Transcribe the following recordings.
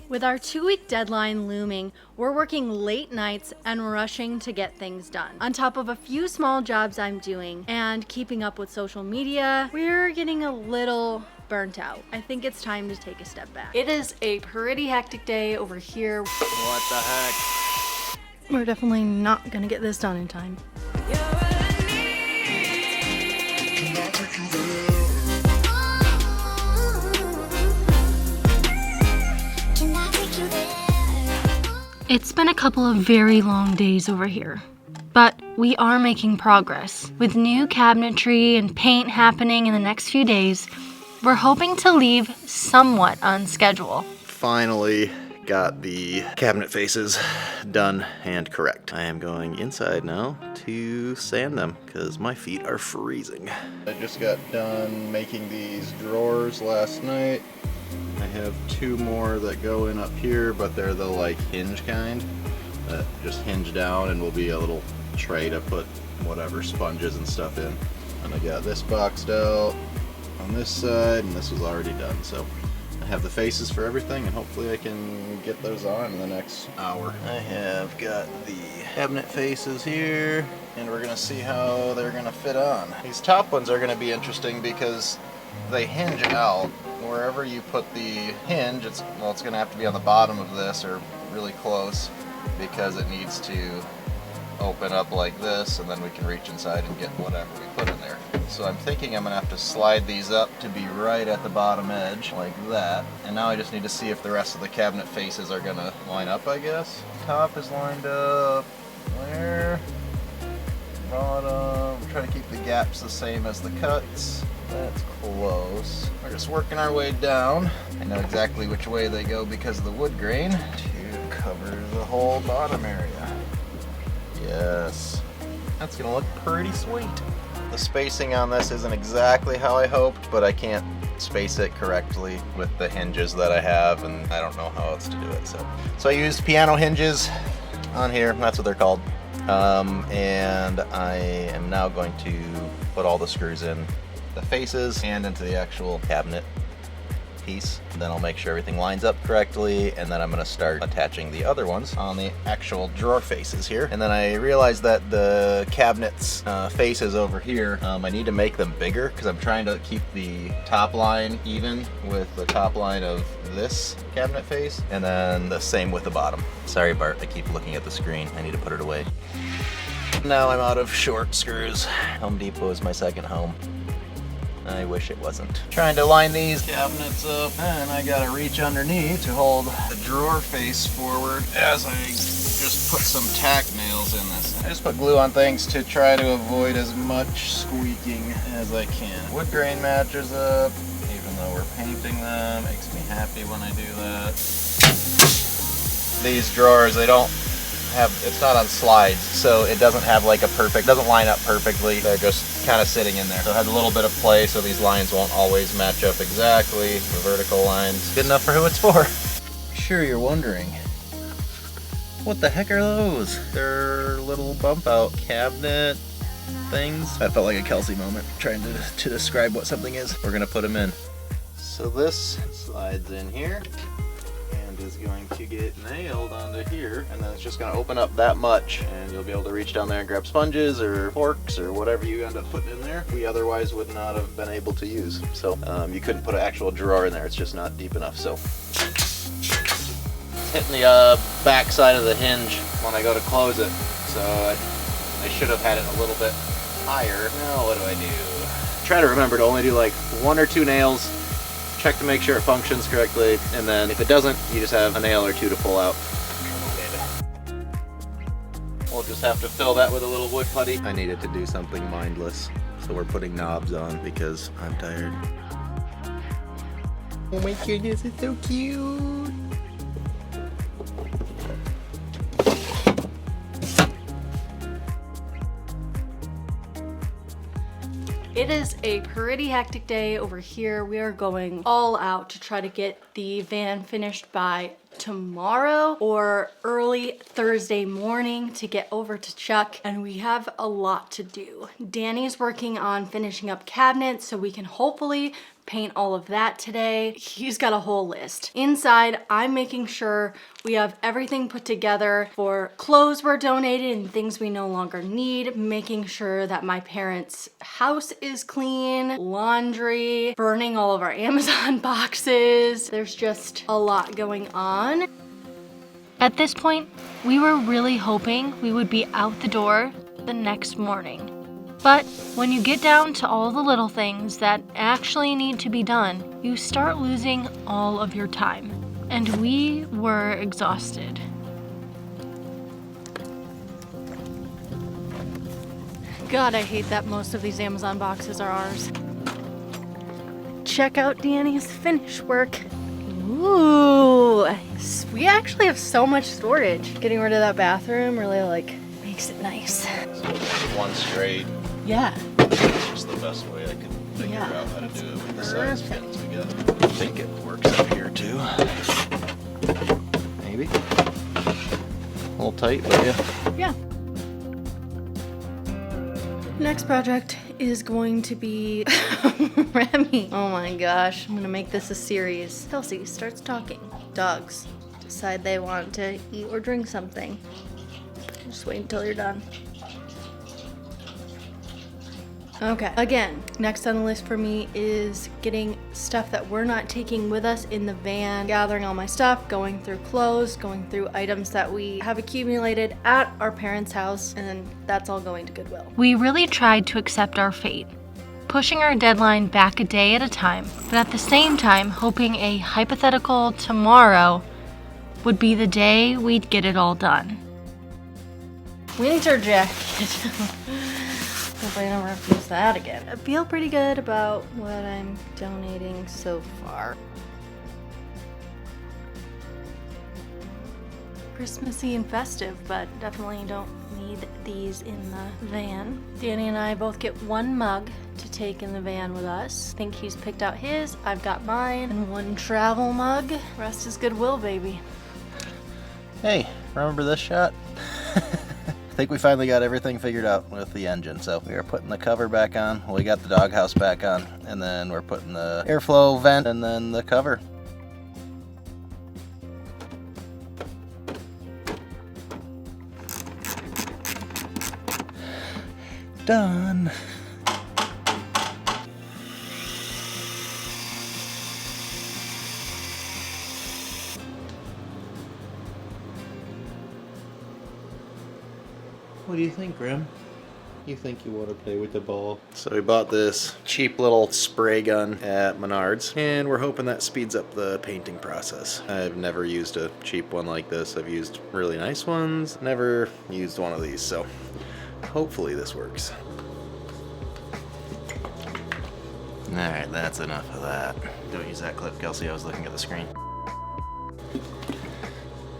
With our 2-week deadline looming, we're working late nights and rushing to get things done. On top of a few small jobs I'm doing and keeping up with social media, we're getting a little burnt out. I think it's time to take a step back. It is a pretty hectic day over here. What the heck? We're definitely not gonna get this done in time. It's been a couple of very long days over here, but we are making progress. With new cabinetry and paint happening in the next few days, we're hoping to leave somewhat on schedule. Finally got the cabinet faces done and correct. I am going inside now to sand them because my feet are freezing. I just got done making these drawers last night. I have 2 more that go in up here, but they're the like hinge kind that just hinge down and will be a little tray to put whatever sponges and stuff in. And I got this boxed out on this side, and this was already done. So I have the faces for everything, and hopefully I can get those on in the next hour. I have got the cabinet faces here, and we're gonna see how they're gonna fit on. These top ones are gonna be interesting because they hinge out. Wherever you put the hinge, it's going to have to be on the bottom of this or really close because it needs to open up like this, and then we can reach inside and get whatever we put in there. So I'm thinking I'm going to have to slide these up to be right at the bottom edge like that. And now I just need to see if the rest of the cabinet faces are going to line up, I guess. Top is lined up there. Bottom. Try to keep the gaps the same as the cuts. That's close. We're just working our way down. I know exactly which way they go because of the wood grain to cover the whole bottom area. Yes. That's gonna look pretty sweet. The spacing on this isn't exactly how I hoped, but I can't space it correctly with the hinges that I have, and I don't know how else to do it. So I used piano hinges on here. That's what they're called. And I am now going to put all the screws in the faces and into the actual cabinet piece. Then I'll make sure everything lines up correctly, and then I'm going to start attaching the other ones on the actual drawer faces here. And then I realized that the cabinets faces over here, I need to make them bigger because I'm trying to keep the top line even with the top line of this cabinet face, and then the same with the bottom. Sorry Bart, I keep looking at the screen. I need to put it away. Now I'm out of short screws. Home Depot is my second home. I wish it wasn't. Trying to line these cabinets up, and I gotta reach underneath to hold the drawer face forward as I just put some tack nails in this. I just put glue on things to try to avoid as much squeaking as I can. Wood grain matches up, even though we're painting them. Makes me happy when I do that. These drawers, they don't have, it's not on slides, so it doesn't have like a perfect, doesn't line up perfectly. They're just kind of sitting in there. So it has a little bit of play, so these lines won't always match up exactly. The vertical lines, good enough for who it's for. Sure, you're wondering, what the heck are those? They're little bump out cabinet things. That felt like a Kelsey moment, trying to describe what something is. We're gonna put them in. So this slides in here, is going to get nailed onto here, and then it's just going to open up that much, and you'll be able to reach down there and grab sponges or forks or whatever you end up putting in there we otherwise would not have been able to use. So you couldn't put an actual drawer in there, it's just not deep enough. So it's hitting the back side of the hinge when I go to close it, so I should have had it a little bit higher. Now what do? Try to remember to only do like 1 or 2 nails. Check to make sure it functions correctly, and then if it doesn't, you just have a nail or 2 to pull out. We'll just have to fill that with a little wood putty. I needed to do something mindless, so we're putting knobs on because I'm tired. Oh my goodness, it's so cute! It is a pretty hectic day over here. We are going all out to try to get the van finished by tomorrow or early Thursday morning to get over to Chuck, and we have a lot to do. Danny's working on finishing up cabinets so we can hopefully paint all of that today. He's got a whole list. Inside, I'm making sure we have everything put together for clothes we're donating and things we no longer need, making sure that my parents' house is clean, laundry, burning all of our Amazon boxes. There's just a lot going on. At this point, we were really hoping we would be out the door the next morning. But when you get down to all the little things that actually need to be done, you start losing all of your time. And we were exhausted. God, I hate that most of these Amazon boxes are ours. Check out Danny's finish work. Ooh, we actually have so much storage. Getting rid of that bathroom really makes it nice. So one straight. Yeah. It's just the best way I could figure out how to do it with the size fins we got. I think it works up here too. Maybe. A little tight, but yeah. Yeah. Next project is going to be Remy. Oh my gosh, I'm gonna make this a series. Kelsey starts talking. Dogs decide they want to eat or drink something. Just wait until you're done. Okay, again, next on the list for me is getting stuff that we're not taking with us in the van, gathering all my stuff, going through clothes, going through items that we have accumulated at our parents' house, and that's all going to Goodwill. We really tried to accept our fate, pushing our deadline back a day at a time, but at the same time hoping a hypothetical tomorrow would be the day we'd get it all done. Winter jacket. Hope I never have to use that again. I feel pretty good about what I'm donating so far. Christmassy and festive, but definitely don't need these in the van. Danny and I both get one mug to take in the van with us. I think he's picked out his, I've got mine, and one travel mug. Rest is Goodwill, baby. Hey, remember this shot? I think we finally got everything figured out with the engine. So we are putting the cover back on. We got the doghouse back on, and then we're putting the airflow vent and then the cover. Done. What do you think, Grim? You think you want to play with the ball? So we bought this cheap little spray gun at Menards, and we're hoping that speeds up the painting process. I've never used a cheap one like this. I've used really nice ones, never used one of these, so hopefully this works. Alright, that's enough of that. Don't use that clip, Kelsey, I was looking at the screen.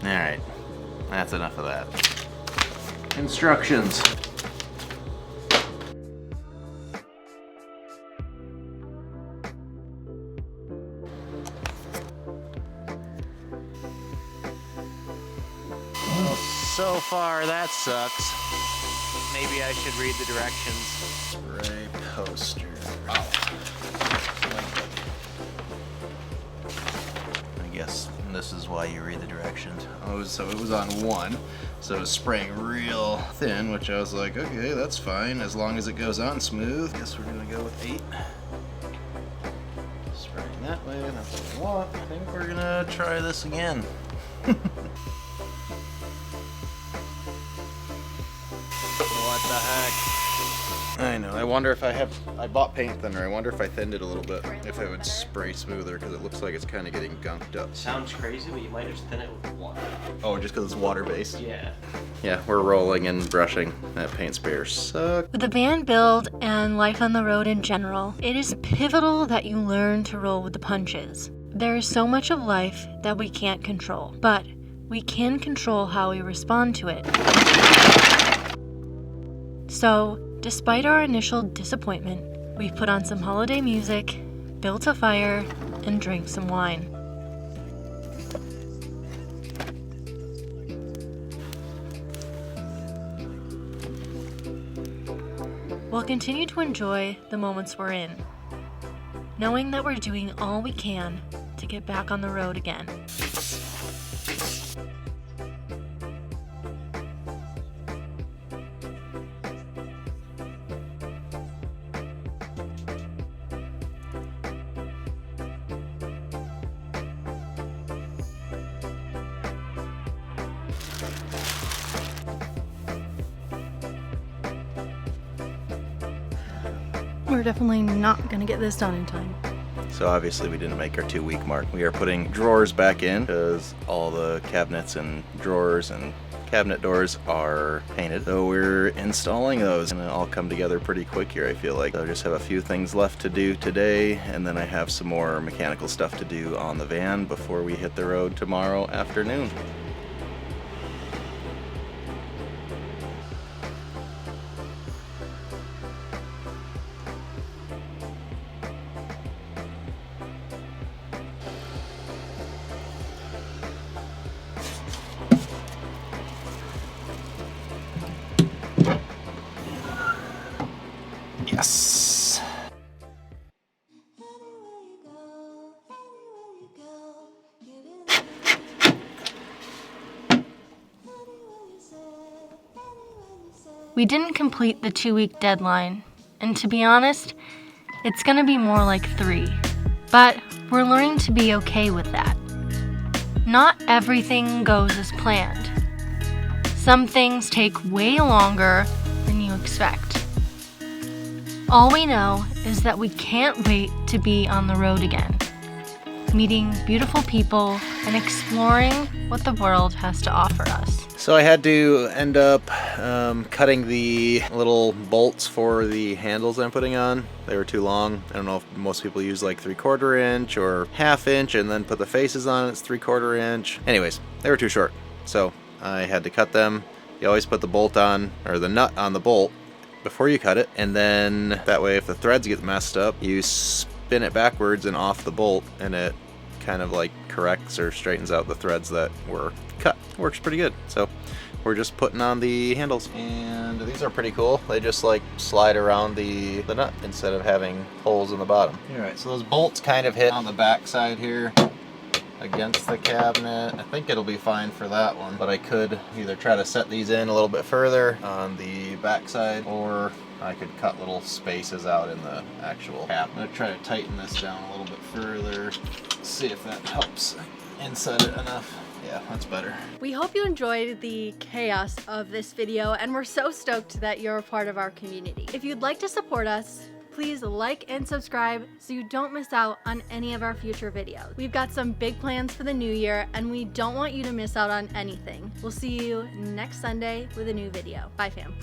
Alright, that's enough of that. Instructions. Well, so far that sucks. Maybe I should read the directions. Spray poster. Oh. I guess this is why you read the directions. Oh, so it was on 1. So it was spraying real thin, which I was like, okay, that's fine, as long as it goes on smooth. Guess we're gonna go with 8. Spraying that way, that's what I want. I think we're gonna try this again. What the heck? I know, I wonder if I bought paint thinner, I wonder if I thinned it a little bit, if it would spray smoother, because it looks like it's kind of getting gunked up. Sounds crazy, but you might just thin it with water. Oh, just because it's water-based? Yeah. Yeah, we're rolling and brushing. That paint sprayer sucks. With the van build and life on the road in general, it is pivotal that you learn to roll with the punches. There is so much of life that we can't control, but we can control how we respond to it. So, despite our initial disappointment, we put on some holiday music, built a fire, and drank some wine. We'll continue to enjoy the moments we're in. knowing that we're doing all we can to get back on the road again. We're definitely not gonna get this done in time. So obviously we didn't make our 2-week mark. We are putting drawers back in because all the cabinets and drawers and cabinet doors are painted. So we're installing those and it'll all come together pretty quick here, I feel like. I just have a few things left to do today, and then I have some more mechanical stuff to do on the van before we hit the road tomorrow afternoon. Yes. We didn't complete the 2-week deadline, and to be honest, it's gonna be more like 3. But we're learning to be okay with that. Not everything goes as planned. Some things take way longer than you expect. All we know is that we can't wait to be on the road again, meeting beautiful people and exploring what the world has to offer us. So I had to end up cutting the little bolts for the handles I'm putting on. They were too long. I don't know if most people use like 3/4 inch or 1/2 inch and then put the faces on. It's 3/4 inch. Anyways, they were too short. So I had to cut them. You always put the bolt on, or the nut on the bolt before you cut it, and then that way if the threads get messed up, you spin it backwards and off the bolt and it kind of like corrects or straightens out the threads that were cut. Works pretty good. So we're just putting on the handles, and these are pretty cool. They just like slide around the nut instead of having holes in the bottom. Alright, so those bolts kind of hit on the back side here against the cabinet. I think it'll be fine for that one, but I could either try to set these in a little bit further on the back side, or I could cut little spaces out in the actual cap. I'm gonna try to tighten this down a little bit further, see if that helps inside it enough. Yeah, that's better. We hope you enjoyed the chaos of this video, and we're so stoked that you're a part of our community. If you'd like to support us, please like and subscribe so you don't miss out on any of our future videos. We've got some big plans for the new year, and we don't want you to miss out on anything. We'll see you next Sunday with a new video. Bye, fam.